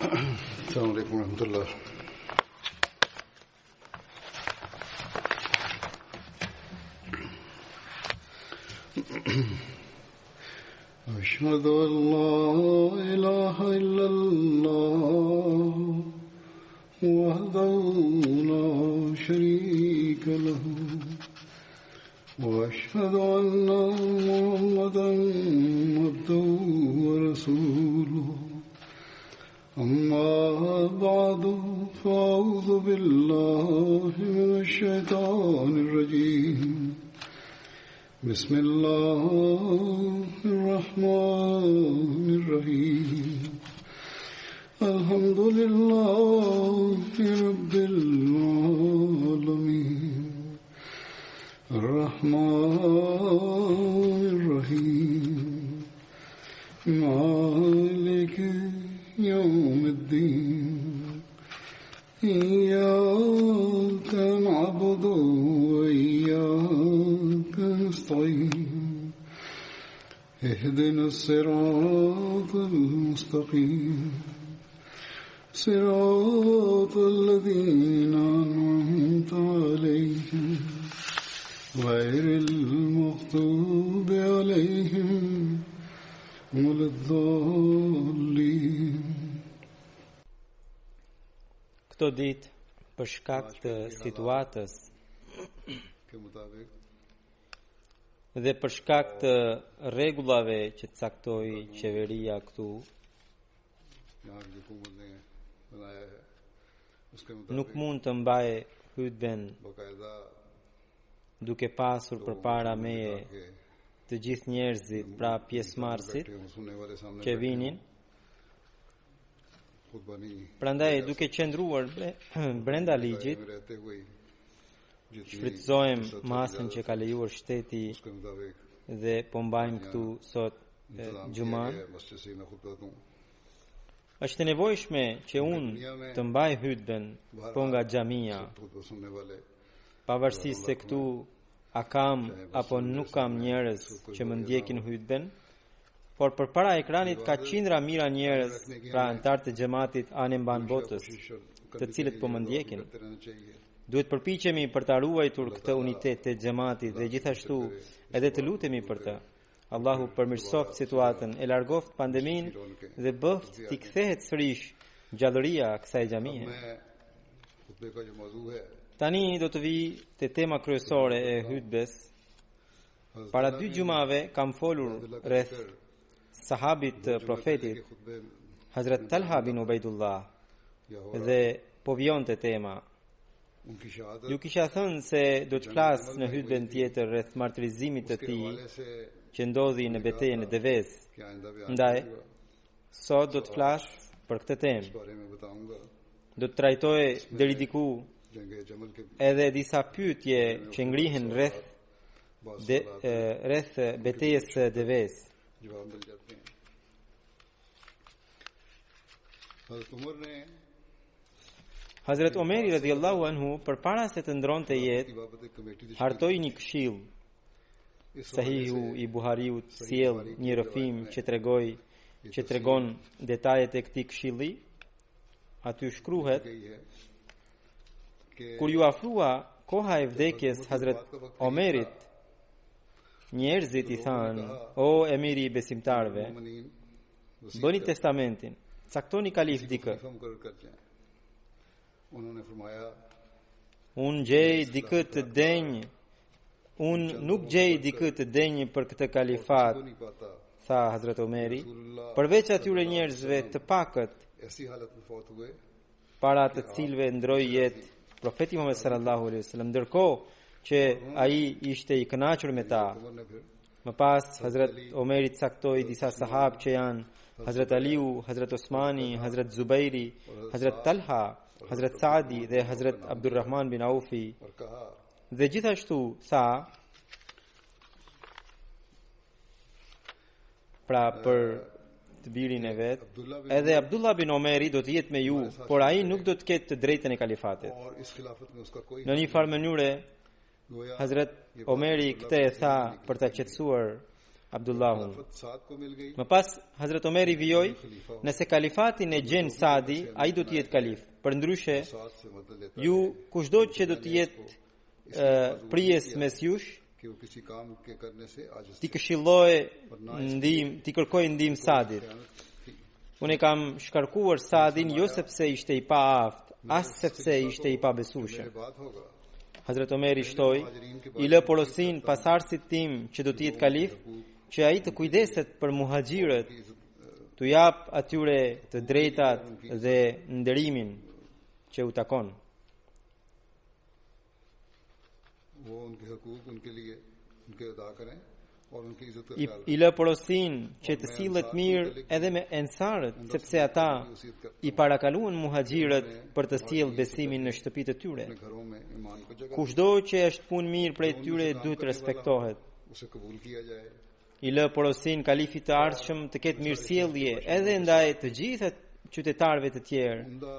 السلام عليكم ورحمة الله. أشهد أن لا إله إلا الله وحده لا شريك له وأشهد أن محمدا عبده ورسوله أما بعد فأعوذ بالله من الشيطان الرجيم بسم الله الرحمن الرحيم الحمد لله رب العالمين الرحمن الرحيم مالك يوم الدين إياك نعبد وإياك نستعين اهدنا الصراط المستقيم صراط الذين أنعمت عليهم غير المغضوب عليهم ولا الضالين. Këto ditë, për shkak të situatës dhe për shkak të rregullave që caktoi qeveria këtu, nuk mund të mbaj hutben duke pasur përpara meje të gjithë njerëzit, pra pjesëmarrësit që vinin. Prandaj, duke qëndruar brenda ligjit, shfrytëzojmë masën që ka lejuar shteti dhe po mbajmë këtu sot xhuman. Është e nevojshme që unë të mbaj hutben po nga xhamia, pavarësisht se këtu a kam apo nuk kam njerëz që më ndjekin hutben, por përpara ekranit ka qindra mira njerëz, pra antar të xhamatit anë mban botës, të cilët po më ndjekin. Duhet përpiqemi për ta ruajtur këtë unitet të xhamatit dhe gjithashtu edhe të lutemi për të. Allahu përmirësoft situatën, e largoft pandeminë dhe bëft t'i kthehet sërish gjallëria kësaj xhamie. Tani do të vi te tema kryesore e hutbes. Para 2 xhumave kam folur rreth sahabit të profetit Hazrat Talha bin Ubaidullah dhe po vjonte tema. Ju kisha thënë se do të flas në hutben tjetër rreth martirizimit të tij që ndodhi në betejën e Devez. Ndaj sot do të flas për këtë temë. Do të trajtoj deri diku edhe disa pyetje që ngrihen rreth betejës së Devez. Hazrat Omeri radhiyallahu anhu përpara se të ndronte jetë, hartoi një këshill. Sahihu i Buhariut sjell një rrëfim që tregon detajet e këtij këshilli. Aty shkruhet: kur ju afrua koha e vdekjes Hazrat Omerit, njerëzit i thanë: o emiri i besimtarve, bëni testamentin, caktoni kalif dikë. Unë gjej dikë të denjë, unë nuk gjej dikë të denjë për këtë kalifat, tha Hazrat Omeri, përveç atyre njerëzve të pakët para të cilëve ndroi jetë profeti Muhammed sallallahu alaihi wasallam, ndërkohë që ai ishte i kënaqur me ta. Më pas Hazrat Omeri caktoi disa sahabë që janë Hazrat Aliu, Hazrat Osmani, Hazrat Zubairi, Hazrat Talha, Hazrat Saadi dhe Hazrat Abdurrahman bin Aufi. Dhe gjithashtu tha, pra për të birin e vet, edhe Abdullah bin Omeri do të jetë me ju, por ai nuk do të ketë të drejtën e kalifatit. Në një farë mënyre, Hazrat Omeri këtë e tha për ta qetësuar Abdullahun. खिलाफत साद को मिल गई, Më pas Hazrat Omeri vijoi, nëse kalifatin e gjen Saadi, ai do të jetë kalif. Përndryshe, साद से मदद लेता ju kushdo që do të jetë prijes mes jush, कि वो किसी काम के करने से आज ti këshilloj ti kërkoj ndihmë Saadit. Unë kam shkarkuar Saadin jo sepse ishte i paaft, as sepse ishte i pabesueshëm. बात होगा Hazrat Omeri shtoi, i lë porosin pasardhësit tim që do të jetë kalif, që ai të kujdeset për muhaxhirët, t'u jap atyre të drejtat dhe nderimin që u takon. वो उनके हकूक उनके लिए उनके अदा करें और उनकी इज्जत का ख्याल I lë porosin që të sillet mirë edhe me ensarët, sepse ata i parakaluan muhaxhirët për të sjellë besimin në shtëpitë e tyre. अपने घरों में ईमान को जगह Kushdo që është punë mirë prej tyre duhet të respektohet. उसे कबूल किया जाए, I lë porosin kalifit të ardhshëm të ketë mirësjellje edhe ndaj të gjithë qytetarëve të tjerë, Umda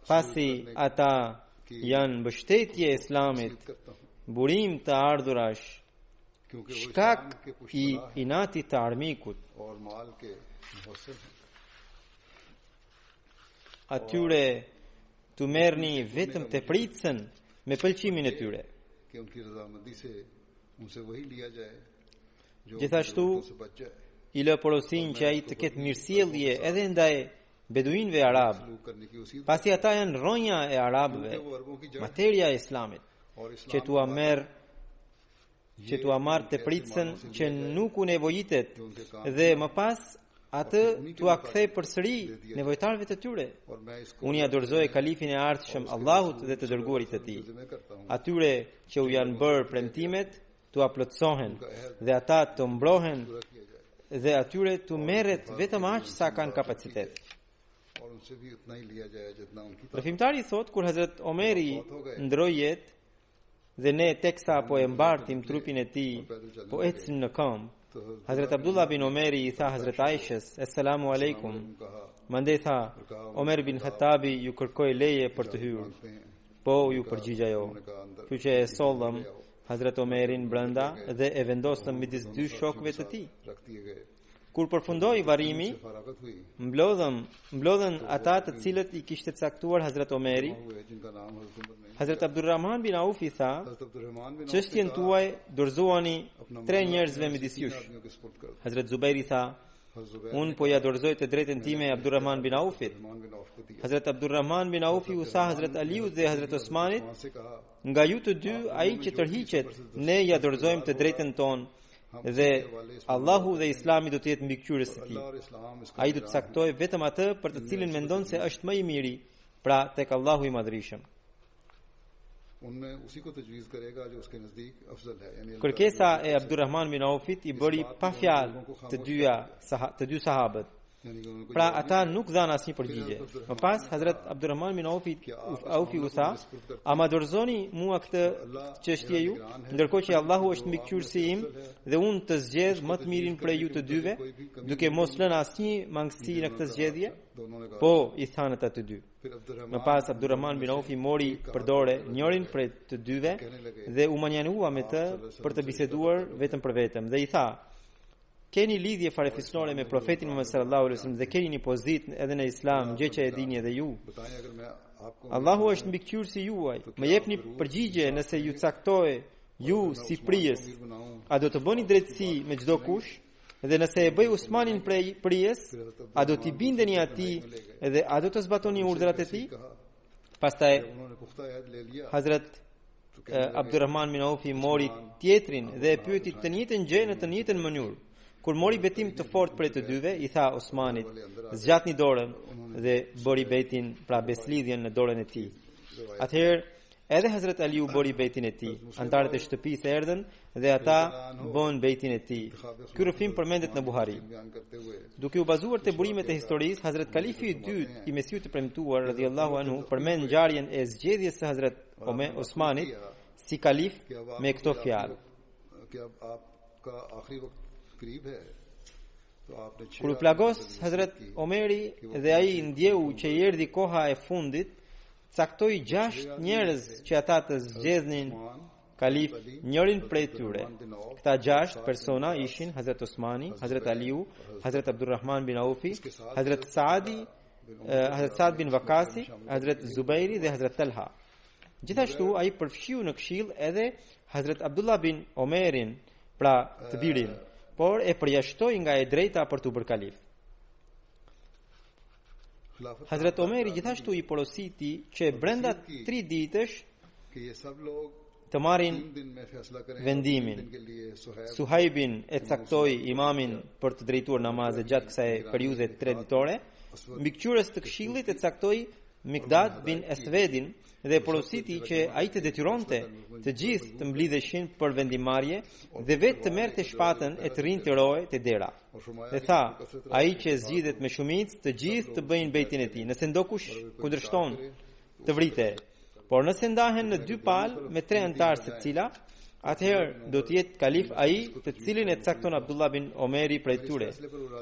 pasi ata janë mbështetje e Islamit, करता हूँ burim të ardhurash, क्योंकि वो shkak इस्लाम के i पुष्टदार inatit të armikut. और माल के मुहस्सिन हैं। Atyre të merrni vetëm të pritsen me pëlqimin e tyre. कि उनकी रजामंदी से उनसे वही लिया जाए जो Gjithashtu, उनसे बच जाए, I lë porosin që ai të ketë mirësjellje edhe ndaj beduinëve arab, सलूक करने की उसी pasi ata janë rronja e arabëve, वो अरबों की जड़ materia e Islamit, और që t'ua marrë të pritsen që nuk u nevojitet dhe më pas atë t'ua kthej përsëri nevojtarëve të tyre. और मैं इसको Unë ja dorëzoj kalifin e ardhshëm Allahut dhe të dërguarit të tij. जिम्मे करता हूँ Atyre që u janë bërë premtimet, t'ua plotësohen dhe ata të mbrohen पूरा किया जाए dhe atyre t'u merret vetëm aq sa kanë kapacitet. और उनसे भी उतना ही लिया जाए जितना उनकी ताकत। Rëfimtari thot kur Hazrat Omeri ndroi jetë dhe ne teksa po e mbartim trupin e tij, po ecim në këmbë. तो Hazrat Abdullah bin Omeri i tha Hazrat Aishës, "Assalamu alaikum." कहा Mandej tha, Omer bin Khattabi ju kërkoi leje për të hyrë. मांगते हैं, Po ju përgjigja jo. उन्होंने कहा अंदर Kështu që e sollëm Hazrat Omerin brenda dhe e vendosëm midis dy shokëve të tij. रख दिए गए। Kur përfundoi varrimi, फरागत हुई mblodhen ata të cilët i kishte caktuar Hazrat Omeri. हुए जिनका नाम हज़रत उमर ने Hazrat Abdurrahman bin Auf i tha, हज़रत अब्दुर्रहमान बिन "Çështjen tuaj dorëzoani tre njerëzve midis jush." आदमियों के सुपुर्द कर Hazrat Zubairi tha, हज़रत Zubair "Unë po ja dorëzoj të drejtën time Abdurrahman bin Aufit." Rahman bin Auf को दिया। Hazrat Abdurrahman bin Aufi u tha Hazrat Aliut dhe Hazrat Osmanit, वहां से कहा "Nga ju të dy, ai që tërhiqet, ne ja dorëzojmë të drejtën tonë dhe Allahu dhe Islami do të jetë mbi kyçyrës së tij. अल्लाह और इस्लाम इसका Ai do të caktojë vetëm atë për të cilin mendon se është më i miri, pra tek Allahu i Madhrishëm." उनमें उसी को तजवीज़ करेगा जो उसके नजदीक अफजल है, यानी Kërkesa e Abdurrahman bin Aufit i bëri pa fjalë të dy sahabët. यानी कि उनको Pra ata nuk dhanë asnjë përgjigje. Më pas Hazrat Abdurrahman bin Aufi u tha, "A ma dorëzoni mua këtë çështje ju, ndërkohë që Allahu është mbi kyçyrsi im dhe unë të zgjedh më të mirin prej ju të dyve, duke mos lënë asnjë mangësi në këtë zgjedhje?" दोनों ने कहा। Po, i thanë ata të dy. फिर Abdurrahman Më pas Abdurrahman bin Aufi mori përdore njërin prej të dyve dhe u manjanua me të për të biseduar vetëm për vetëm dhe i tha, "Keni lidhje farefisnore me profetin Muhammed sallallahu alaihi wasallam dhe keni një pozitë edhe në Islam, gjë që e dini edhe ju. बताएं अगर मैं आपको Allahu është mbi kyçyrsi juaj. Më jepni përgjigje nëse ju caktoj ju si prijes, a do të bëni drejtësi me çdo kush? Dhe nëse e bëj Usmanin prej prijes, a do t'i bindeni atij dhe a do të zbatoni urdhrat e tij?" Pastaj उन्होंने पुख्ता याद ले लिया Hazrat Abdurrahman bin Aufi mori tjetrin dhe e pyeti të njëjtën gjë në të njëjtën mënyrë. Kur mori betim të fortë prej të dyve, i tha Osmanit, "Zgjatni dorën" dhe bëri betin, pra beslidhjen në dorën e tij. Atëherë edhe Hazrat Aliu bëri betin e tij. Antarët e shtëpisë erdhën dhe ata bën betin e tij. Ky rrëfim përmendet në Buhari. बयान करते हुए Duke u bazuar te burimet e historisë, Hazrat Kalifi i dytë i Mesiut të premtuar radhiyallahu anhu përmend ngjarjen e zgjedhjes së Hazrat Osmanit si kalif me këto fjalë. कि अब आपका आखिरी वक्त करीब है तो आपने Kur u plagos Hazrat Omeri dhe ai ndjeu që i erdhi koha e fundit, caktoi 6 njerëz që ata të zgjedhnin kalif njërin prej tyre. Këta 6 persona ishin Hazrat Osmani, Hazrat Aliu, Hazrat Abdurrahman bin Aufi, Hazrat Saad bin Vakasi, Hazrat Zubairi dhe Hazrat Talha. Gjithashtu ai përfshiu në këshill edhe Hazrat Abdullah bin Omerin, pra të birin, por e përjashtoi nga e drejta për të bërë kalif. Hazrat Omeri gjithashtu i porositi që brenda 3 ditësh të marrin vendimin. Suhaibin e caktoi imamin për të drejtuar namazet gjatë kësaj periudhe 3 ditore. Mbikëqyrës të këshillit e caktoi Mikdad bin Esvedin dhe porositi që ai të detyronte të gjithë të mblidheshin për vendimmarrje dhe vetë të merrte shpatën e të rinë të roje të dera. Dhe tha, ai që zgjidhet me shumicë, të gjithë të bëjnë bejtin e tij. Nëse ndokush kundërshton, të vrite. Por nëse ndahen në 2 palë me 3 antarë secila, atëherë do të jetë kalif ai të cilin e cakton Abdullah bin Omeri prej tyre.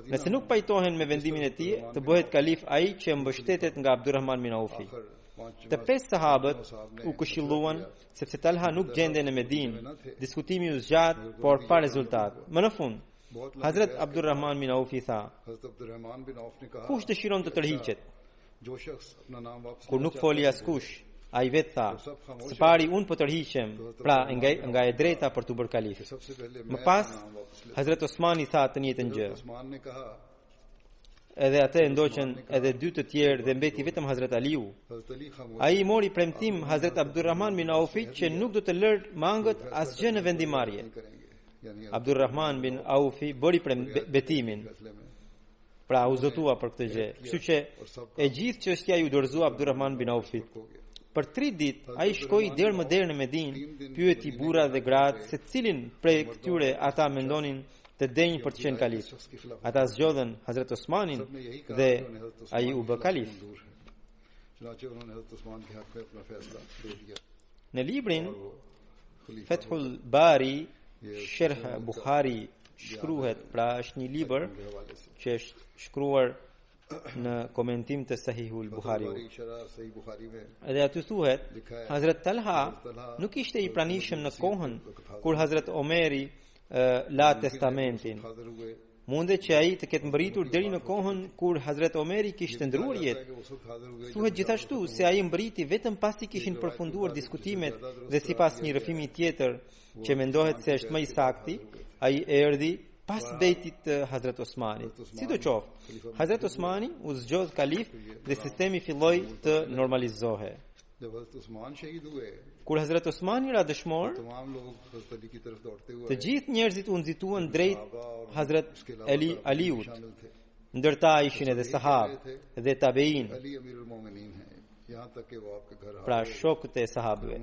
Nëse nuk pajtohen me vendimin e tij, të bëhet kalif ai që mbështetet nga Abdurrahman bin Aufi. Të 5 sahabët u këshilluan sepse Talha nuk gjende në Medinë. Diskutimi u zgjat, por pa rezultat. Më në fund, Hazrat Abdurrahman bin Aufi tha: "Kush dëshiron të tërhiqet?" Kur nuk foli askush, ai vetë tha: "Së pari unë po tërhiqem, pra nga e drejta për të bërë kalif." Më pas, Hazrat Osmani tha të njëjtën gjë. Edhe atë ndoqën edhe 2 të tjerë dhe mbeti vetëm Hazrat Aliu. Ai i mori premtim Hazrat Abdurrahman bin Aufit që nuk do të lërë mangët asgjë në vendimarrje. Abdurrahman bin Aufi bëri betimin. Pra u zotua për këtë gjë. Kështu që e gjithë çështja ju dorëzua Abdurrahman bin Aufit. Për 3 ditë ai shkoi derë më derë në Medinë, pyeti burra dhe gratë se cilin prej këtyre ata mendonin të denjë për të qenë kalif. Ata zgjodhen Hazrat Osmanin dhe ai u bë kalif. Në librin Fathul Bari, Sherh Bukhari shkruhet, pra është një libër që është shkruar në komentim të Sahihul Buhariu. Edhe aty thuhet, Hazrat Talha nuk ishte i pranishëm në kohën kur Hazrat Omeri la testamentin. Mundet që ai të ketë mbërritur deri në kohën kur Hazrat Omeri kishte ndruar jetë. Thuhet gjithashtu se ai mbërriti vetëm pasi kishin përfunduar diskutimet dhe sipas një rrëfimi tjetër që mendohet se është më i saktë, ai erdhi pas bejtit të Hazrat Osmanit. Sidoqoftë, Hazrat Osmani u zgjodh kalif dhe sistemi filloi të normalizohej. Kur Hazrat Osmani ra dëshmor, të gjithë njerëzit u nxituan drejt Hazrat Aliut, ndërta ishin edhe sahabë dhe tabein, pra shokët e sahabëve.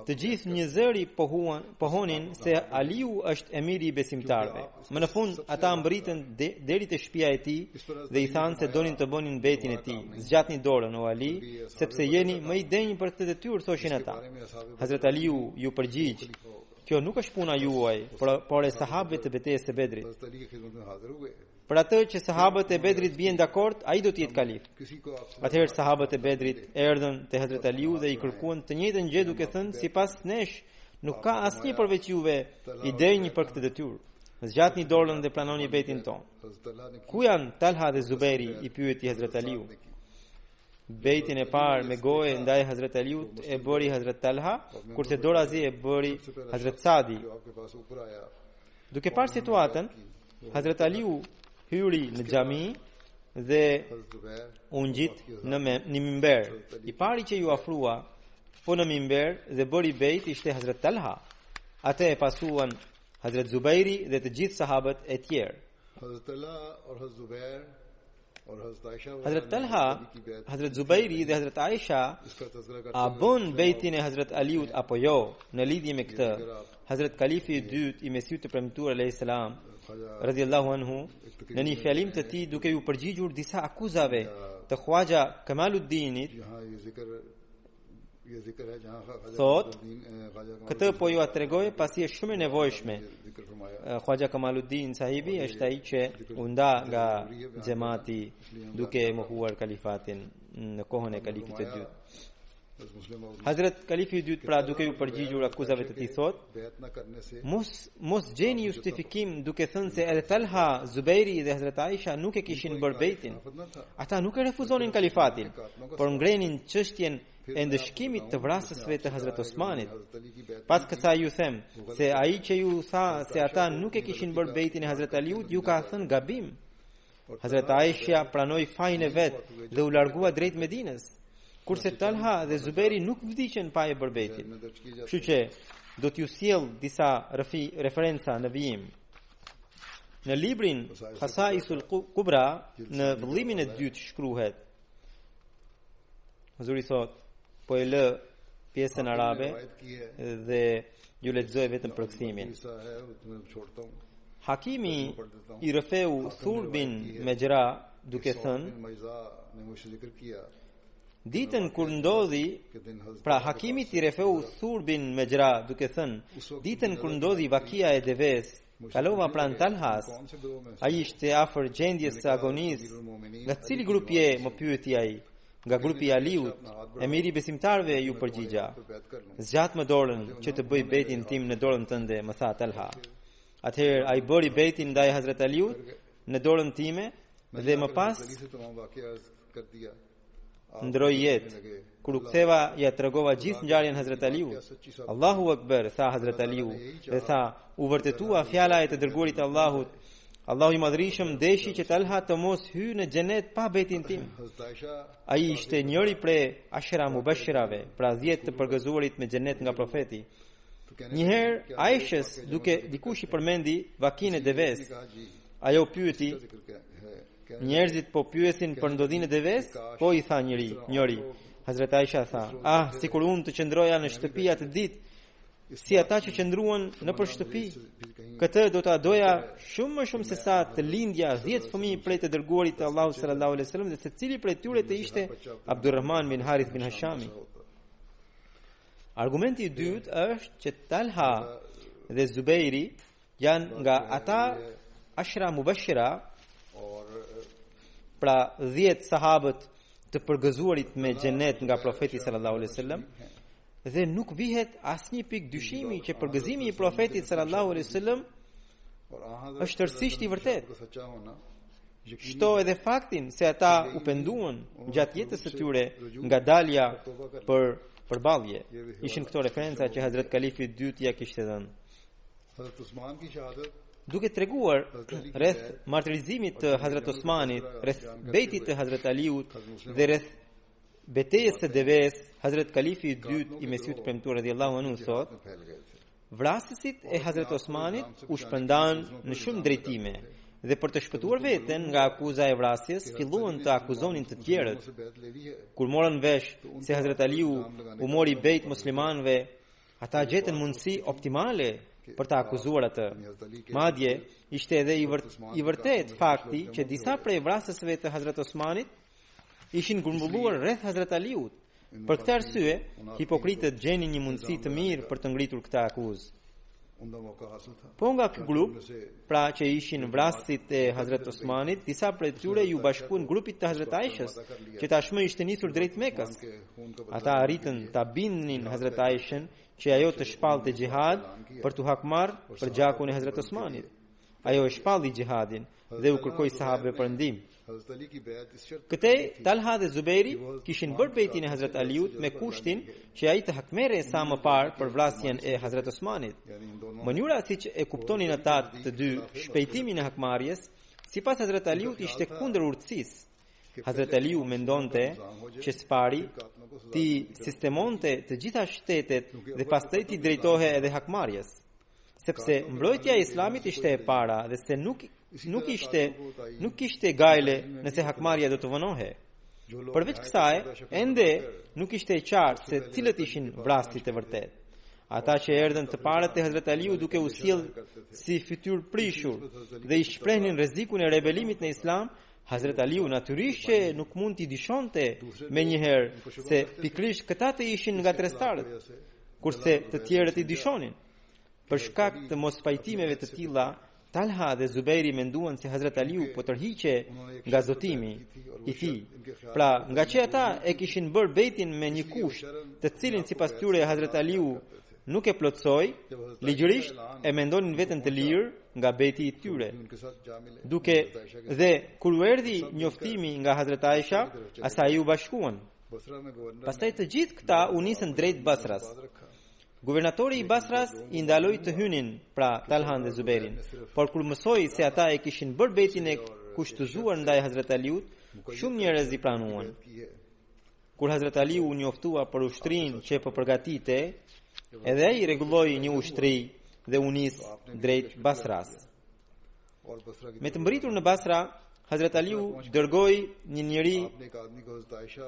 Të gjithë një zëri pohonin se Aliu është emiri i besimtarve. Më në fund, ata mbërritën deri te shtëpia e tij dhe i thanë se donin të bënin betin e tij. Zgjatni dorën o Ali, sepse jeni më i denjë për këtë detyrë, thoshin ata. Hazrat Aliu ju përgjigj: "Kjo nuk është puna juaj, por e sahabëve të betejës së Bedrit. Për atë që sahabët e Bedrit bien dakord, ai do të jetë kalif." Atëherë sahabët e Bedrit erdhën te Hazrat Aliu dhe i kërkuan të njëjtën gjë, duke thënë: "Sipas nesh, nuk ka asnjë përveç juve i denjë për këtë detyrë. Zgjatni dorën dhe planoni betin ton." "Ku janë Talha dhe Zubairi?" i pyeti Hazrat Aliu. Bejtin e parë me gojë ndaj Hazrat Aliut e bëri Hazrat Talha, kurse dorazi e bëri Hazrat Sadi. Duke parë situatën, Hazrat Aliu hyri në xhami dhe u ngjit në mimber. I pari që ju afrua po në mimber dhe bëri bejt ishte Hazrat Talha. Atë e pasuan Hazrat Zubairi dhe të gjithë sahabët e tjerë. Hazrat Talha, Hazrat Zubairi dhe Hazrat Aisha a bën bejtin e Hazrat Aliut apo jo? Në lidhje me këtë, Hazrat Kalifi i dytë i Mesihut të premtuar alayhis salam radhiyallahu anhu, në një fjalim të tij duke ju përgjigjur disa akuzave të Khwaja Kamaluddinit, thot, këtë po ju atregoj pasi është shumë e nevojshme. Khwaja Kamaluddin sahibi është ai që u nda nga xhamati duke mohuar kalifatin në kohën e kalifit të dytë. Hazrat Kalifi i dytë pra duke ju përgjigjur akuzave të tij thot: Mos gjeni justifikim duke thënë se edhe Talha, Zubairi dhe Hazrat Aisha nuk e kishin bërë bejtin. Ata nuk e refuzonin kalifatin, por ngrenin çështjen e ndëshkimit të vrasësve të Hazrat Osmanit. Pas kësaj ju them se ai që ju tha se ata nuk e kishin bërë bejtin e Hazrat Aliut, ju ka thënë gabim. Hazrat Aisha pranoi fajin e vet dhe u largua drejt Medinës, kurse Talha dhe Zubairi nuk vdiqën pa e bërë bejtin. Kështu që do t'ju sjell disa referenca në vijim. Në librin Khasaisul Kubra, në vëllimin e dytë shkruhet: Huzuri thot, po e lë pjesën arabe dhe ju lexoj vetëm përkthimin. Hakimi i rrefeu Thur bin Mejra duke thënë: Ditën kur ndodhi, pra Hakimit i rrefeu Thur bin Mejra duke thënë: Ditën kur ndodhi vakia e deves, kalova pran Talhas. Ai ishte afër gjendjes së agonisë. Nga cili grup je, më pyeti ai? Nga grupi i Aliut. Emiri besimtarve ju përgjigja: Zgjat më dorën që të bëj bejtin tim në dorën tënde, më tha Talha. Atëherë ai bëri bejtin ndaj Hazrat Aliut në dorën time dhe më pas ndroi jetë. Kur u ktheva, ja tregova gjithë ngjarjen Hazrat Aliut. Allahu Akbar, tha Hazrat Aliu dhe tha: U vërtetua fjala e të dërguarit Allahut. Allahu i madhrishëm deshi që Talha të mos hyjë në xhenet pa bejtin tim. Ai ishte njëri prej ashera mubashirave, pra 10 të përgëzuarit me xhenet nga profeti. Njëherë Aishës, duke dikush i përmendi vakinë e deves, ajo pyeti: Njerëzit po pyesin për ndodhinë e deves? Po, i tha njëri. Hazrat Aisha tha: sikur unë të qëndroja në shtëpi atë ditë, si ata që qëndruan në për shtëpi. Këtë do ta doja shumë më shumë se sa të lindja 10 fëmijë prej të dërguarit të Allahut sallallahu alaihi wasallam dhe secili prej tyre të ishte Abdurrahman bin Harith bin Hashami. Argumenti i dytë është që Talha dhe Zubairi janë nga ata ashra mubashira, pra 10 sahabët të përgëzuarit me xhenet nga profeti sallallahu alaihi wasallam, dhe nuk vihet asnjë pikë dyshimi që përgëzimi i profetit sallallahu alaihi wasallam është tërësisht i vërtetë. Shto edhe faktin se ata u penduan gjatë jetës së tyre nga dalja për përballje. Ishin këto referenca që Hazrat Kalifi i dytë ja kishte dhënë. Duke treguar rreth martirizimit të Hazrat Osmanit, rreth bejtit të Hazrat Aliut dhe rreth betejës së deves, Hazrat Kalifi i dytë i Mesihut premtuar radhiyallahu anhu thot: Vrasësit e Hazrat Osmanit u shpërndan në shumë drejtime dhe për të shpëtuar veten nga akuza e vrasjes filluan të akuzonin të tjerët. Kur morën vesh se Hazrat Aliu u mori bejt muslimanëve, ata gjetën mundësi optimale për të akuzuar atë. Madje ishte edhe i vërtet fakti që disa prej vrasësve të Hazrat Osmanit ishin grumbulluar rreth Hazrat Aliut. Për këtë arsye, hipokritët gjenin një mundësi të mirë për të ngritur këtë akuzë. Po nga ky grup, pra që ishin vrasësit e Hazrat Osmanit, disa prej tyre ju bashkuan grupit të Hazrat Aishës, që tashmë ishte nisur drejt Mekës. Ata arritën ta bindnin Hazrat Aishën që ajo të shpallte xhihad për tu hakmarrë për gjakun e Hazrat Osmanit. Ajo e shpalli xhihadin dhe u kërkoi sahabëve për ndihmë. Këtej Talha dhe Zubairi kishin bërë bejtin e Hazrat Aliut me kushtin që ai të hakmerre sa më parë për vrasjen e Hazrat Osmanit. Mënyra siç e kuptonin ata të dy shpejtimin e hakmarrjes, sipas Hazrat Aliut ishte kundër urtësisë. Hazrat Aliu mendonte që spari ti sistemonte të gjitha shtetet dhe pastaj ti drejtohe edhe hakmarrjes, sepse mbrojtja e Islamit ishte e para dhe se nuk kishte gajle nëse hakmarrja do të vënohe. Përveç kësaj, ende nuk ishte e qartë se cilët ishin vrasësit e vërtet. Ata që erdhën të parët e Hazrat Aliu duke u sjell si fytyrë prishur dhe i shprehnin rrezikun e rebelimit në Islam, Hazrat Aliu natyrisht që nuk mund t'i dishonte menjëherë se pikërisht këta të ishin nga trestarët, kurse të tjerët i dishonin. Për shkak të mos pajtimeve të tilla, Talha dhe Zubairi menduan se Hazrat Aliu po tërhiqe nga zotimi i tij. Pra, nga që ata e kishin bërë bejtin me një kusht, të cilin sipas tyre Hazrat Aliu nuk e plotsoi, ligjërisht e mendonin veten të lirë nga bejti i tyre. Duke dhe kur u erdhi njoftimi nga Hazrat Aisha, asaj u bashkuan. Pastaj të gjithë këta u nisën drejt Basras. Guvernatori i Basras i ndaloi të hynin, pra Talhan dhe Zubairin, por kur mësoi se ata e kishin bërë bejtin e kushtëzuar ndaj Hazrat Aliut, shumë njerëz i pranuan. Kur Hazrat Aliu u njoftua për ushtrinë që po përgatite, edhe ai rregulloi një ushtri dhe u nis drejt Basras. Me të mbërritur në Basra, Hazrat Aliu dërgoi një njeri,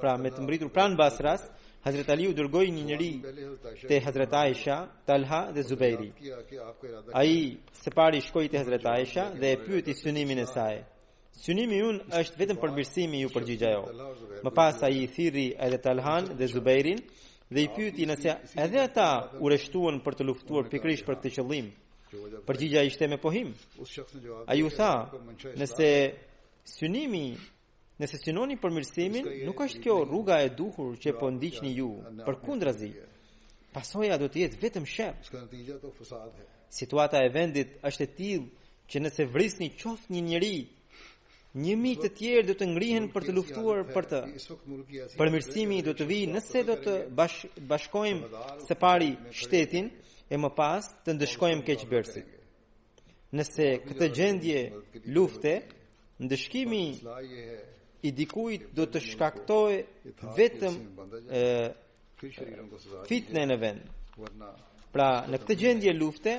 pra me të mbërritur pranë Basras, Hazrat Aliu dërgoi një njeri te Hazrat Aisha, Talha dhe Zubairi. Ai së pari shkoi te Hazrat Aisha dhe e pyeti synimin e saj. Synimi ynë është vetëm për mirësimi, ju përgjigj ajo. Më pas ai i thirri edhe Talhan dhe Zubairin dhe i pyeti nëse edhe ata u rreshtuan për të luftuar pikërisht për këtë qëllim. Përgjigja ishte me pohim. Ai u tha, nëse synoni për mirësimin, nuk është kjo rruga e duhur që po ndiqni ju, përkundrazi. Pasoja do të jetë vetëm sherr. Situata e vendit është e tillë që nëse vrisni qoftë një njeri, 1000 të tjerë do të ngrihen për të luftuar për të. Përmirësimi do të vijë nëse do të bashkojmë së pari shtetin e më pas të ndëshkojmë keqbërësit. Nëse këtë gjendje lufte, ndëshkimi i dikujt do të shkaktojë vetëm fitne në vend. Pra, në këtë gjendje lufte,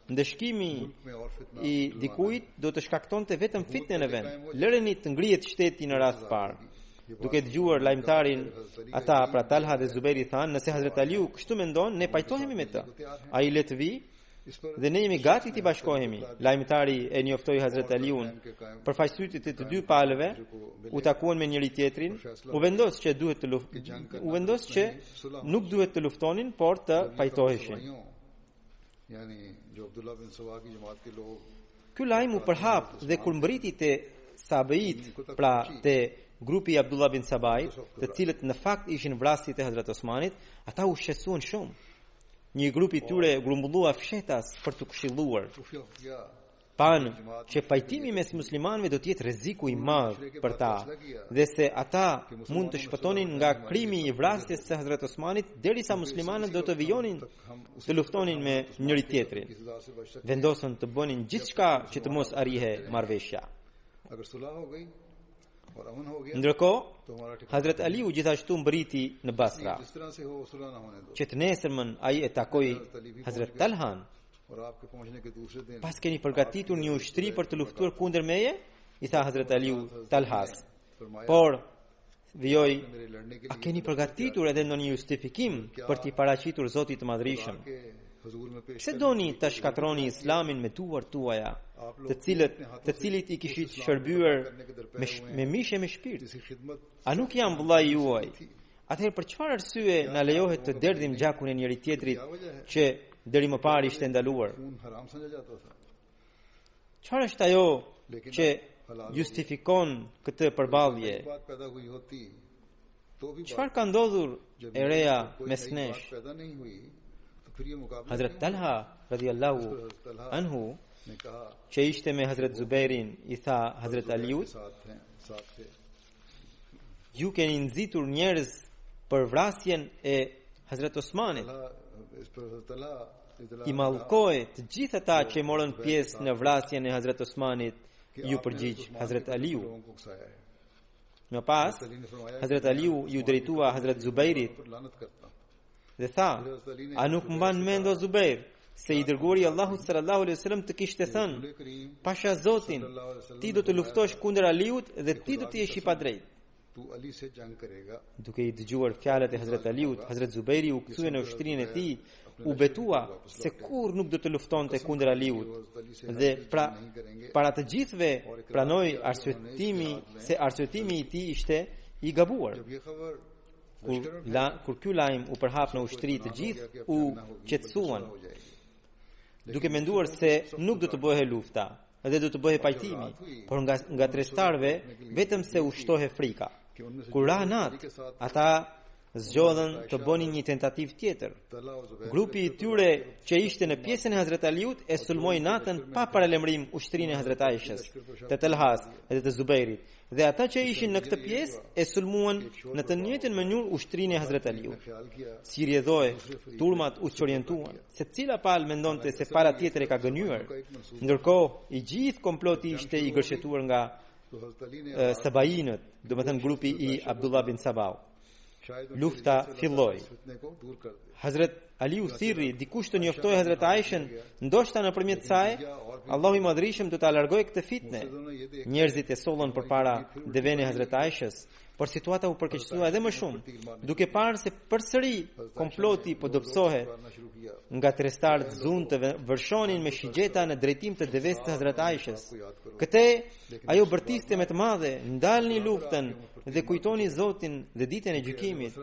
ndëshkimi i dikujt do të shkaktonte vetëm fitne në vend. Lëreni të ngrihet shteti në rast parë. Duke dëgjuar lajmtarin, ata, pra Talha dhe Zubairi thanë, nëse Hazrat Aliu kështu mendon, ne pajtohemi me të. Ai le të vi dhe ne jemi gati të bashkohemi. Lajmtari e njoftoi Hazrat Aliun. Përfaqësuesit e të dy palëve u takuan me njëri tjetrin, u vendos që nuk duhet të luftonin, por të pajtoheshin. Ky lajm u përhap dhe kur mbriti te Sabait, pra te grupi i Abdullah bin Sabait, të cilët në fakt ishin vrasjet e Hazrat Osmanit, ata u shqetësuan shumë. Një grup i tyre grumbullua fshetas për të këshilluar. Panë që pajtimi mes muslimanëve do të jetë rreziku i madh për ta, dhe se ata mund të shpëtonin nga krimi i vrasjes së Hazrat Osmanit derisa muslimanët do të vijonin të luftonin me njëri tjetrin. Vendosën të bënin gjithçka që të mos arrihe marrëveshja. Ndërkohë, Hazrat Aliu gjithashtu mbriti në Basra. Që të nesërmën ai e takoi Hazrat Talhan. Pas keni përgatitur një ushtri për të luftuar kundër meje? I tha Hazrat Aliu Talhas. Por vijoi, a keni përgatitur edhe ndonjë justifikim për t'i paraqitur Zotit të Madhërisëm? Pse doni ta shkatroni Islamin me duart tuaja, të cilit i kishit shërbyer me mishe me shpirt? A nuk jam vëllai juaj? Atëherë për çfarë arsye na lejohet të derdhim gjakun e njëri tjetrit që deri më parë ishte ndaluar? Çfarë është ajo që justifikon këtë përballje? Çfarë ka ndodhur e reja mes nesh? Hazrat Talha radhiyallahu anhu, që ishte me Hazrat Zubairin, i tha Hazrat Aliut, ju keni nxitur njerëz për vrasjen e Hazrat Osmanit. I mallkoi të gjithë ata që morën pjesë në vrasjen e Hazrat Osmanit, ju përgjigj Hazrat Aliu. Më pas, Hazrat Aliu ju drejtua Hazrat Zubairit dhe tha, a nuk mban mend o Zubair se i dërguari Allahut sallallahu alaihi wasallam të kishte thënë, pasha Zotin, ti do të luftosh kundër Aliut dhe ti do të jesh i padrejtë. Duke i dëgjuar fjalët e Hazrat Aliut, Hazrat Zubairi u kthye në ushtrinë e tij, u betua se kur nuk do të luftonte kundër Aliut dhe para të gjithëve pranoi arsyetimi i tij ishte i gabuar. Kur ky lajm u përhap në ushtri, të gjithë u qetësuan. duke menduar se nuk do të bëhe lufta dhe do të bëhe pajtimi, por nga trestarve vetëm se u shtohe frika. Kur ra natë, ata zgjodhen të bënin një tentativë tjetër. Grupi i tyre që ishte në pjesën e Hazret Aliut e sulmoi natën pa paralajmërim ushtrinë e Hazret Aishës, të Talhas dhe të Zubairit, dhe ata që ishin në këtë pjesë e sulmuan në të njëjtën mënyrë ushtrinë e Hazret Aliut. Si rjedhoi, turmat u orientuan, secila palë mendonte se para tjetër e ka gënyer, ndërkohë i gjithë komploti ishte i gërshetuar nga Sabainët, domethënë grupi i Abdullah bin Sabau. Lufta filloi. Hazret Aliu thirri dikush të njoftoi Hazret Aishën, ndoshta nëpërmjet saj Allahu i Madhrishëm do ta largojë këtë fitnë. Njerëzit e sollën përpara deveni Hazret Aishës, por situata u përkeqësua edhe më shumë, duke parë se përsëri komploti po dobësohet. Nga trestarët zunë të vërshonin me shigjeta në drejtim të devesë të Hazret Aishës. Këte, ajo bërtiste me të madhe, ndalni luftën dhe kujtoni Zotin dhe ditën e gjykimit,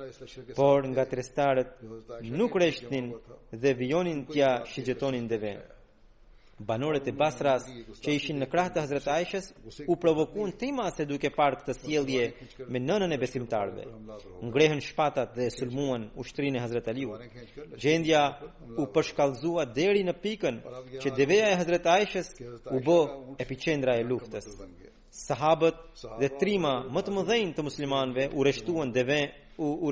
por nga trestarët nuk reshtin dhe vijonin t'ja shigjetonin deven. Banorët e Basras që ishin në krah të Hazret Aishës u provokuan timase duke parë këtë sjellje me nënën e besimtarëve. Ngrehen shpatat dhe sulmuan ushtrinë e Hazret Aliut. Gjendja u përshkallëzua deri në pikën që deveja e Hazret Aishës u bë epicendra e luftës. Sahabët dhe trima më të mëdhenj të muslimanëve u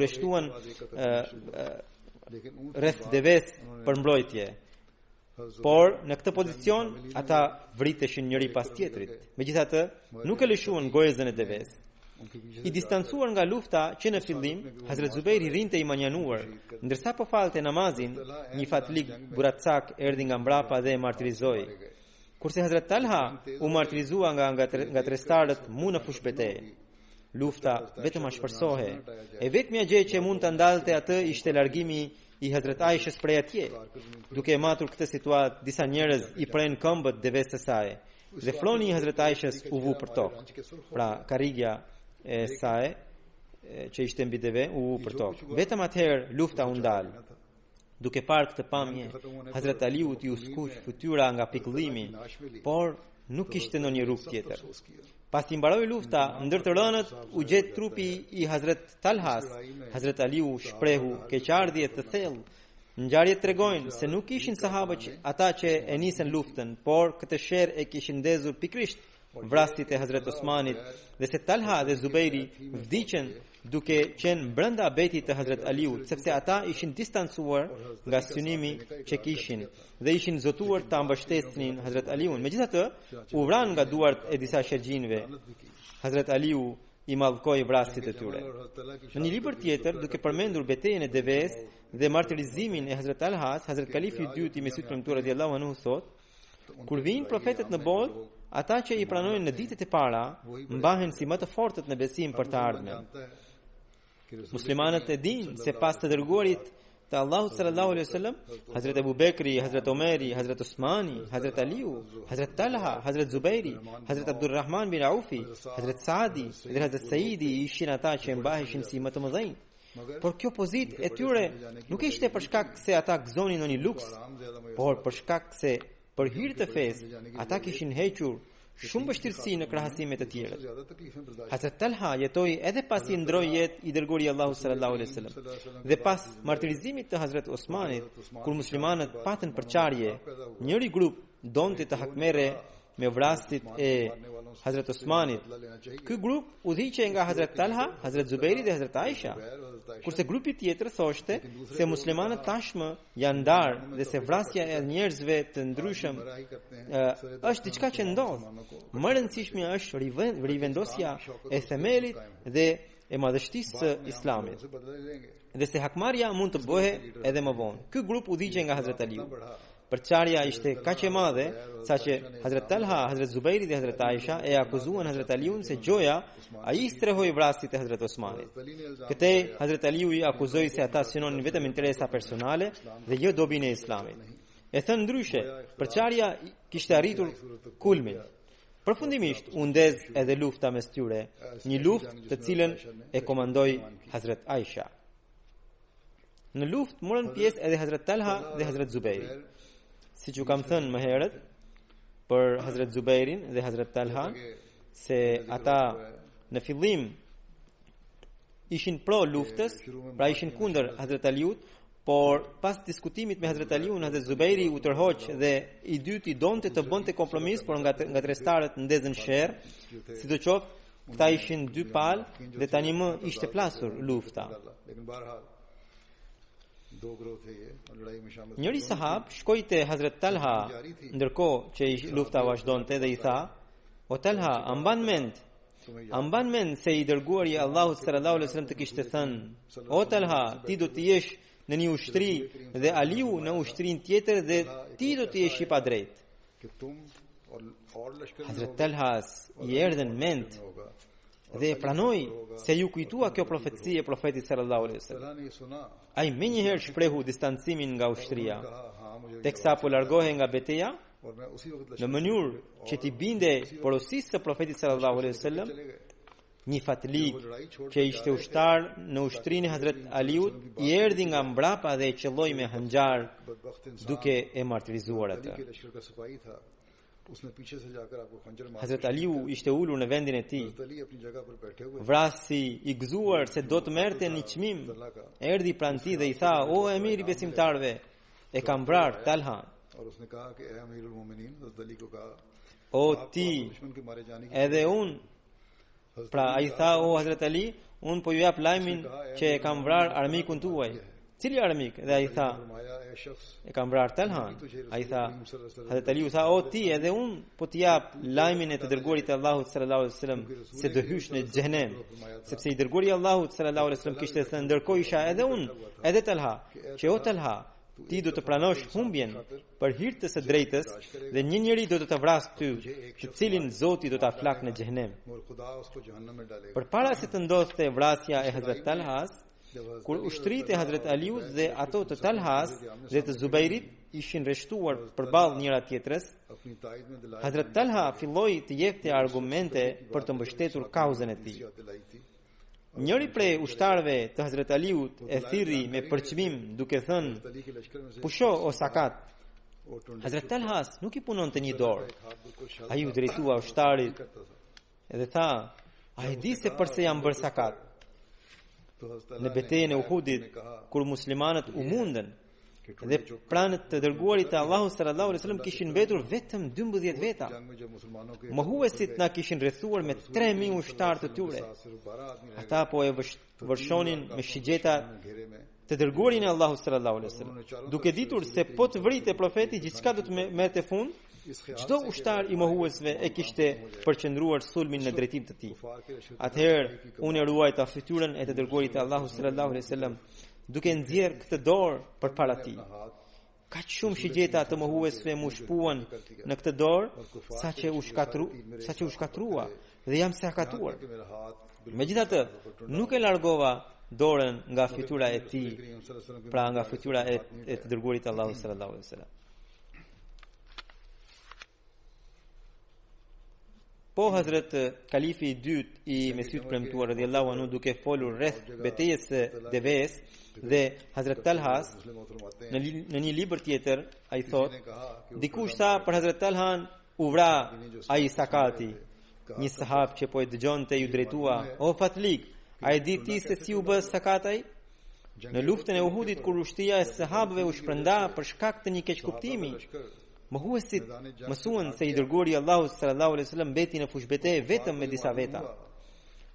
rreshtuan rreth deves për mbrojtje. Por në këtë pozicion ata vriteshin njëri pas tjetrit. Megjithatë, nuk e lëshuan gojëzën e deves. I distancuar nga lufta që në fillim Hazret Zubairi rinte i manjanuar, ndërsa po falte namazin, një fatlik buracak erdhi nga mbrapa dhe e martirizoi. Kurse Hazret Talha u martirizua nga trestarët mu në fushbete. Lufta vetëm shpërsohe, e vetmja gjë që mund ta ndalte atë ishte largimi i Hazret Aishës prej atje. Duke e matur këtë situatë, disa njerëz i prenë këmbët devesë së saj dhe floni i Hazret Aishës u vu për tokë. Pra karrigja e saj që ishte mbi deve u vu për tokë. Vetëm atëherë lufta u ndal. Duke parë këtë pamje, Hazret Aliut i u skuq fytyra nga pikëllimi, por nuk kishte ndonjë rrugë tjetër. Pasi mbaroi lufta, ndër të rënët u gjet trupi i Hazret Talhas. Hazret Aliu shprehu keqardhje të thellë. Ngjarjet tregojnë se nuk ishin sahabët ata që e nisën luftën, por këtë sherr e kishin ndezur pikërisht vrasjet e Hazret Osmanit dhe se Talha dhe Zubairi vdiqën duke qenë brenda betit të Hazret Aliut, sepse ata ishin distancuar nga synimi që kishin dhe ishin zotuar ta mbështesnin Hazret Aliun. Megjithatë, u vran nga duart e disa shexhinëve. Hazret Aliu i mallkoi vrasjet e tyre. Në një libër tjetër, duke përmendur betejën e Deves dhe martirizimin e Hazret Talhas, Hazret Kalifi i dytë i Mesit Premtuar radhiyallahu anhu thotë: kur vijnë profetët në botë, ata që i pranojnë në ditët e para mbahen si më të fortët në besim për të ardhmen. Muslimanët e dinë se pas të dërguarit të Allahut sallallahu alaihi wasallam, Hazret Abu Bekri, Hazret Omeri, Hazret Osmani, Hazret Aliu, Hazret Talha, Hazret Zubairi, Hazret Abdurrahman bin Aufi, Hazret Saadi dhe Hazret Saidi ishin ata që mbaheshin si më të mëdhenj. Por kjo pozitë e tyre nuk ishte për shkak se ata gëzonin në një luks, por për shkak se për hir të fesë ata kishin hequr shumë vështirësi në krahasim me të tjerët. Hazret Talha jetoi edhe pasi ndroi jetë i dërguari Allahu sallallahu alaihi wasallam. Dhe pas martirizimit të Hazret Osmanit, kur muslimanët patën përçarje, njëri grup donte të hakmerre me vrasjet e Hazret Osmanit. Ky grup udhëhiqej nga Hazret Talha, Hazret Zubairi dhe Hazret Aisha, kurse grupi tjetër thoshte se muslimanët tashmë janë ndarë dhe se vrasja e njerëzve të ndryshëm është diçka që ndodh. Më rëndësishmja është rivendosja e themelit dhe e madhështisë së Islamit, dhe se hakmarrja mund të bëhet edhe më vonë. Ky grup udhëhiqej nga Hazret Aliu. Përçarja ishte kaq e madhe saqë Hazret Talha, Hazret Zubairi dhe Hazret Aisha e akuzuan Hazret Aliun se gjoja ai strehoi vrasjet e Hazret Osmanit. Këtej Hazret Aliu i akuzoi se ata synonin vetëm interesa personale dhe jo dobinë e Islamit. E thënë ndryshe, përçarja kishte arritur kulmin. Përfundimisht u ndez edhe lufta mes tyre, një luftë të cilën e komandoi Hazret Aisha. Në luftë morën pjesë edhe Hazret Talha dhe Hazret Zubairi. siç u kam thënë më herët për Hazrat Zubairin dhe Hazrat Talha se ata në fillim ishin pro luftës, pra ishin kundër Hazrat Aliut, por pas diskutimit me Hazrat Aliun, Hazrat Zubairi u tërhoq dhe i dyti donte të bënte kompromis, por nga trestarët ndezën sherr, sidoqoftë këta ishin dy palë dhe tani më ishte plasur lufta. Njëri sahab shkoi te Hazrat Talha ndërkohë që lufta vazhdonte dhe i tha: "O Talha, a mban mend se i dërguari i Allahut sallallahu alaihi wasallam të kishte thënë: O Talha, ti do të jesh në një ushtri dhe Aliu në ushtrin tjetër dhe ti do të jesh i padrejtë." Hazrat Talhas i erdhën mend dhe e pranoi se ju kujtua kjo profeci e profetit sallallahu alaihi wasallam. Ai më njëherë shprehu distancimin nga ushtria, teksa po largohej nga betejë, në mënyrë që t'i binde porosisë së profetit sallallahu alaihi wasallam. Një fatlik që ishte ushtar në ushtrinë e Hazrat Aliut i erdhi nga mbrapa dhe e qelloi me hanxhar duke e martirizuar atë. Hazrat Aliu ishte ulur në vendin e tij. Vrasi i gëzuar se do të merrte një çmim, erdhi pranë tij dhe i tha: "O emiri besimtarve, e kam vrarë Talha." "O ti, edhe unë." Pra ai tha: "O Hazrat Ali, unë po ju jap lajmin që e kam vrarë armikun tuaj." "Cili armik?" Dhe ai tha: "E kam vrarë Talhan." Ai tha: Hazrat Ali u tha: "O ti, edhe unë po t'i jap lajmin e të dërguarit të Allahut sallallahu alaihi wasallam se do hysh në xhenem, sepse i dërguari i Allahut sallallahu alaihi wasallam kishte thënë: ndërkohë isha edhe unë, edhe Talha, që o Talha, ti do të pranosh humbjen për hir të së drejtës dhe një njeri do të vrasë ty, të cilin Zoti do ta flak në xhenem." Përpara se të ndodhte vrasja e Hazrat Talhas, kur ushtrit e Hazrat Aliut dhe ato të Talhas dhe të Zubairit ishin rreshtuar përballë njëra tjetrës, Hazrat Talha filloi të jepte argumente për të mbështetur kauzën e tij. Njëri prej ushtarëve të Hazrat Aliut e thirri me përçmim duke thënë: "Pusho o sakat." Hazrat Talhas nuk i punonte një dorë. Ai u drejtua ushtarit dhe tha: "A e di se pse jam bërë sakat?" Në betejën e Uhudit, kur muslimanët u mundën dhe pranët të dërguarit të Allahut sallallahu alaihi wasallam kishin mbetur vetëm 12 veta, mohuesit na kishin rrethuar me 3000 ushtarë të tyre. Ata po e vërshonin me shigjeta të dërguarin e Allahut sallallahu alaihi wasallam, duke ditur se po të vrite profeti gjithçka do të merrte fund. Çdo ushtar i mohuesve e kishte përqendruar sulmin në drejtim të tij. Atëherë unë ruajta fytyrën e të dërguarit të Allahut sallallahu alaihi wasallam, duke nxjerr këtë dorë përpara tij. Kaq shumë shigjeta të mohuesve më shpuan në këtë dorë, saqë u shkatrua dhe jam sakatuar. Megjithatë, nuk e largova dorën nga fytyra e tij, pra nga fytyra e të dërguarit të Allahut sallallahu alaihi wasallam. Po Hazrat Kalifi i dytë i Mesit premtuar radhiyallahu anhu duke folur rreth betejës së Devës dhe Hazrat Talhas në një libër tjetër ai thot: "Dikush tha për Hazrat Talhan u vra ai sakati." Një sahab që po e dëgjonte ju drejtua: "O fatlik, a e di ti se si u bë sakataj?" Në luftën e Uhudit, kur ushtria e sahabëve u shpërnda për shkak të një keqkuptimi, mohuesit mësuan se i dërguari i Allahut sallallahu alaihi wasallam mbeti në fushbete vetëm me disa veta.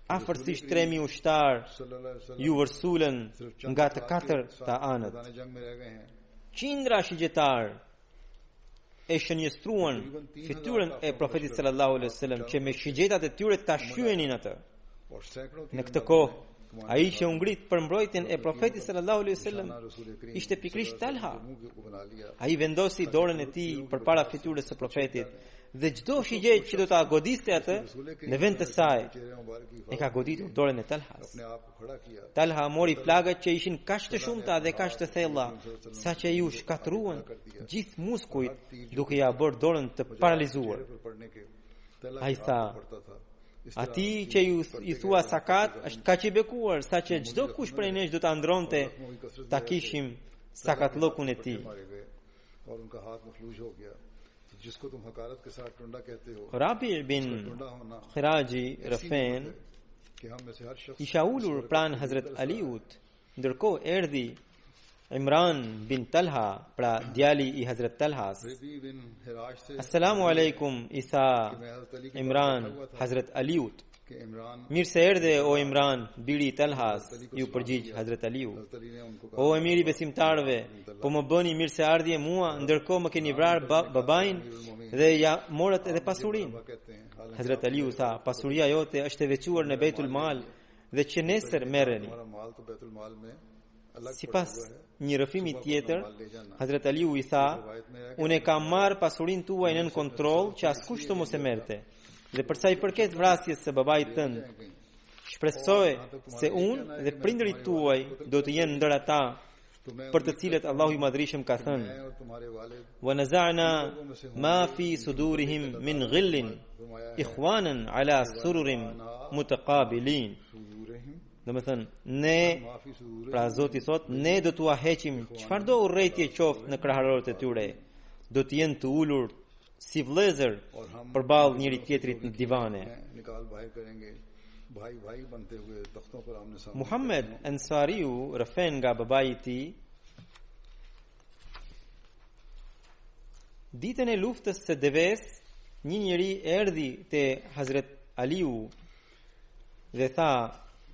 Afërsisht 3000 ushtar ju vërsulën nga të katërta anët. Qindra shigjetar e shënjestruan fytyrën e profetit sallallahu alaihi wasallam që me shigjetat e tyre ta shyenin atë. Në këtë kohë, ai që u ngrit për mbrojtjen e profetit sallallahu alaihi wasallam ishte pikërisht Talha. Ai vendosi dorën e tij përpara fytyrës së profetit dhe çdo shigjet që do ta godiste atë në vend të saj e ka goditur dorën e Talhas. Talha mori plagat që ishin kaq të shumta dhe kaq të thella, saqë ju shkatruan gjithë muskujt duke ja bërë dorën të paralizuar. Ai tha: "Ati që i thua sakat është kaq i bekuar, saqë çdo kush prej nesh do ta ndronte ta kishim sakat llokun e tij." और उनका हाथ मफलूज हो गया, तो जिसको तुम हकारत के साथ टुंडा कहते हो, Rabi bin Khiraji Rafen कि हम में से हर शख्स i shaulur pran Hazrat Aliut, ndërkohë erdhi Imran bin Talha pra djali i Hazrat Talhas. रबी बिन हिराज से Assalamu alaikum Isa Imran Hazrat Aliut. कि Imran Mirë se erdhe o Imran, biri i Talhas, ju përgjigj Hazrat Aliu. Ali ने उनको कहा, O emiri besimtarve, po më bëni mirë se ardhje mua, ndërkohë më keni vrarë babain dhe ja morët edhe pasurinë. कहते हैं हालांकि Hazrat Aliu tha, pasuria jote është e veçuar në Beitul Mal dhe që nesër merreni. हमारा माल तो बैतुल माल में अलग Sipas një rrëfimi tjetër, Hazrat Aliu i tha, unë e kam marrë pasurinë tuaj nën kontroll që askush të mos e merrte. Dhe për sa i përket vrasjes së babait tënd, shpresoj se unë dhe prindërit tuaj do të jenë ndër ata për të cilët Allahu i Madhrishëm ka thënë: और तुम्हारे वालिद "Wa naza'na ma fi sudurihim min ghillin ikhwanan ala sururin mutaqabilin." सुदूरहिम Do të thënë, ne, माफी सुदूर pra Zoti thot, ne do t'ua heqim çfarëdo urrëtie qoftë në krahërorët e tyre. Do të jenë të ulur si vëllezër përballë njëri tjetrit në divane. निकाल बाहर करेंगे, भाई भाई बनते हुए तख्तों पर आमने सामने। Muhammed Ansariu rëfen nga babai i tij, ditën e luftës së Deves, një njeri erdhi te Hazrat Aliu dhe tha: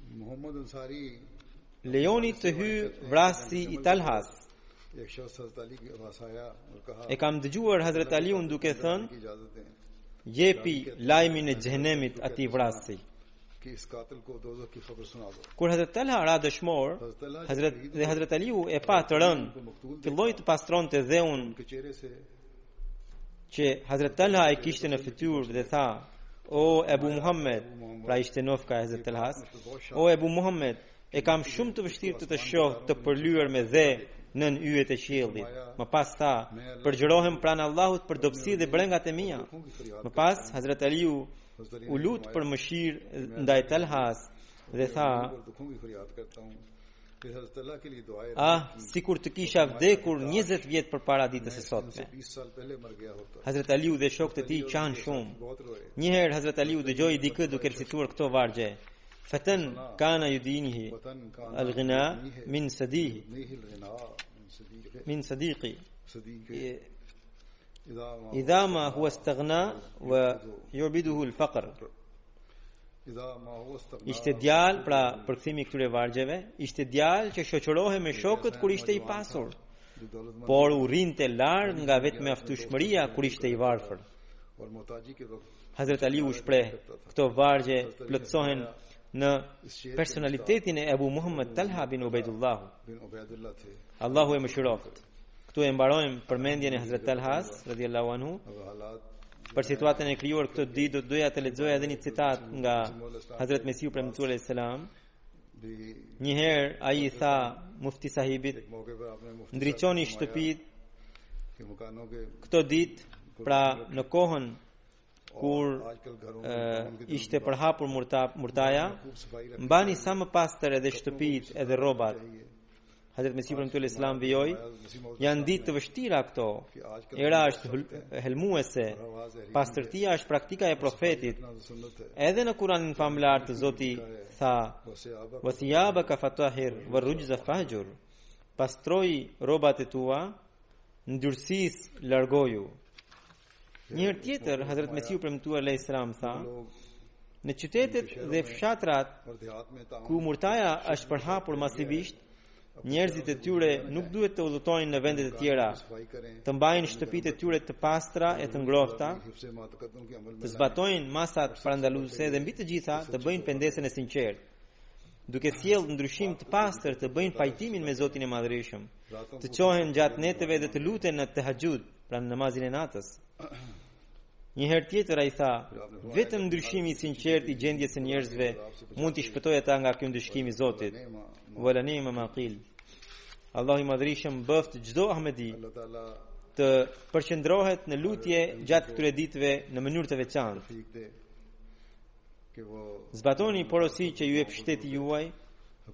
Mohammad Ansari "Lejoni të hy vrasi i Talhas." एक शख्स हज़रत अली के पास आया और कहा E kam dëgjuar Hazrat Aliun duke thënë: की इजाजत दें "Jepi lajmin e xhenemit atij vrasi." कि इस कातिल को दोज़ख की खबर सुना दो। Kur Hazrat Talha ra dëshmor, Hazrat Aliu e pa të rënë, filloi të pastronte dheun उनके चेहरे से që Hazrat Talha e kishte në fytyrë dhe tha: "O Ebu Muhammed", pra ishte nofka e Hazrat Talhas, "O Ebu Muhammed, e kam shumë të vështirë të shoh të përlyer me dhe nën yjet e qiellit." Më pas tha: "Përgjërohem pranë Allahut për dobësi dhe brengat e mia." Më pas Hazrat Aliu u lut për mëshirë ndaj Talhas dhe tha: दुखों की फरियाद करता हूँ कि हज़रत अल्लाह के लिए दुआएं "Ah, sikur të kisha vdekur 20 vjet përpara ditës së sotme." 20 साल पहले मर गया होता। Hazrat Aliu dhe shokët e tij qanë shumë. बहुत रोए। Një herë Hazrat Aliu dëgjoi dikë duke recituar këto vargje: "Fatan kana yudinihi वतन का al-ghina min sadihi नीहिल गिना Sadiq min sadiqi Sadiq idha ma huwa istaghna wa yu'biduhu al-faqr." इदा मा हुवा इस्तग़ना Ishte djalë, pra përkthimi i këtyre vargjeve, ishte djalë që shoqërohej me shokët kur ishte i pasur, जो दौलतमंद por u rinte larg nga vetëm aftueshmëria kur ishte i varfër. और मोहताजी के वक्त Hazrat Aliu shpreh, këto vargje plotësohen në personalitetin e Ebu Muhammed Talha bin Ubaidullah. बिन उबैदुल्लाह थे। Allahu e mëshiroft. Këtu e mbarojmë përmendjen e Hazrat Talhas radhiyallahu anhu. अब हालात Për situatën e krijuar këtë ditë do doja të lexoja edhe një citat nga Hazrat Mesiu premtuar alayhis salam. भी Një herë ai i tha mufti sahibit: मौके पर आपने मुफ्ती "Ndriçoni shtëpitë के मकानों के këto ditë, pra në kohën kur आजकल घरों में ishte përhapur murtaja, खूब सफाई रखनी mbani sa më pastër edhe shtëpitë edhe rrobat." Hazrat Mesiu premtuar alayhis salam vjoi: "Janë ditë të vështira këto. Era është helmuese. Pastërtia është praktika e profetit. सुन्नत है। Edhe në Kur'anin famlar të Zoti tha: वैसे अब "Wa thiyabaka fatahhir wa rujza fahjur." Pastroi rrobat e tua, ndyrësisë largoju. Një herë tjetër Hazrat Mesiu premtuar alayhis salam tha: लोग "Në qytetet dhe fshatrat और देहात में ku murtaja është përhapur masivisht, njerëzit e tyre nuk duhet të udhëtojnë në vende të tjera, सफाई करें, të mbajnë shtëpitë e tyre të pastra e të ngrohta, हिफ्ज़ मातक़द्दुम के अमल të में zbatojnë masat parandaluese dhe mbi të gjitha të bëjnë pendesën e sinqertë, duke sjellë ndryshim të pastër, të bëjnë pajtimin me Zotin e Madhërisëm, të qohen gjatë netëve dhe të luten në tahajjud, pra në namazin e natës." Një herë tjetër ai tha: "Vetëm ndryshimi i sinqertë i gjendjes së njerëzve mund t'i shpëtojë ata nga ky ndryshim i Zotit." Wala ni'ma ma qil. Allahu i Madhërisëm bëft çdo ahmedi अल्लाह ताला të përqendrohet në lutje gjatë këtyre ditëve në mënyrë të veçantë. ठीक दे कि वो Zbatoni porosi që ju jep shteti juaj,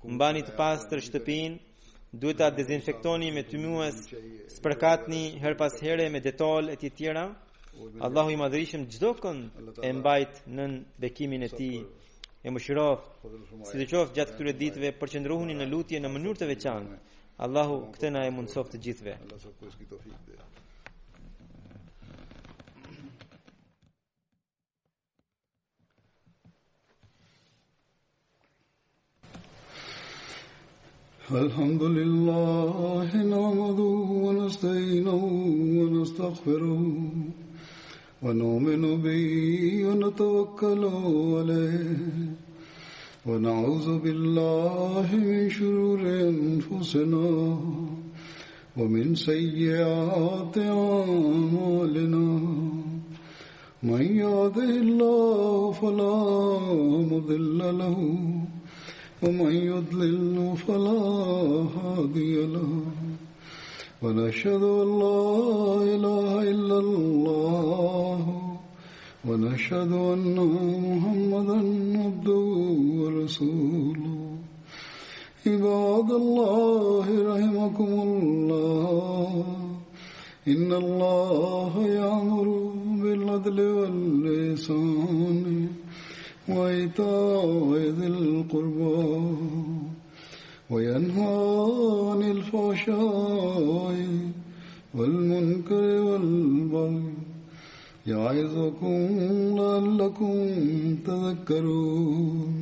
mbani të pastër shtëpinë duhet ta dezinfektoni me tymyes, spërkatni her pas here me detol e tjera. Allahu i madhërisëm çdo kënd e mbajt nën bekimin e tij. E mëshirof, sidoqoftë gjatë këtyre ditëve përqendrohuni në lutje në mënyrë të veçantë. Allahu këtë na e mundsoft të gjithëve. Alhamdulillah nahmaduhu wa nasta'inuhu wa nastaghfiruh wa nu'minu bihi wa natawakkalu alayhi wa na'udhu billahi min shururi anfusina wa min sayyiati a'malina man yahdihillahu fala mudilla lahu ومن يضلل فلا هادي له ونشهد أن لا إله إلا الله ونشهد أن محمدا عبده ورسوله عباد الله رحمكم الله إن الله يأمر بالعدل والإحسان وإيتاء ذي القربى وينهى عن الفحشاء والمنكر والبغي يعظكم لعلكم تذكرون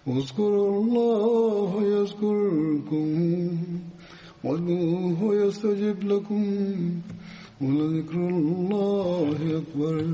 اذكروا الله يذكركم وادعوه يستجب لكم ولذكر الله أكبر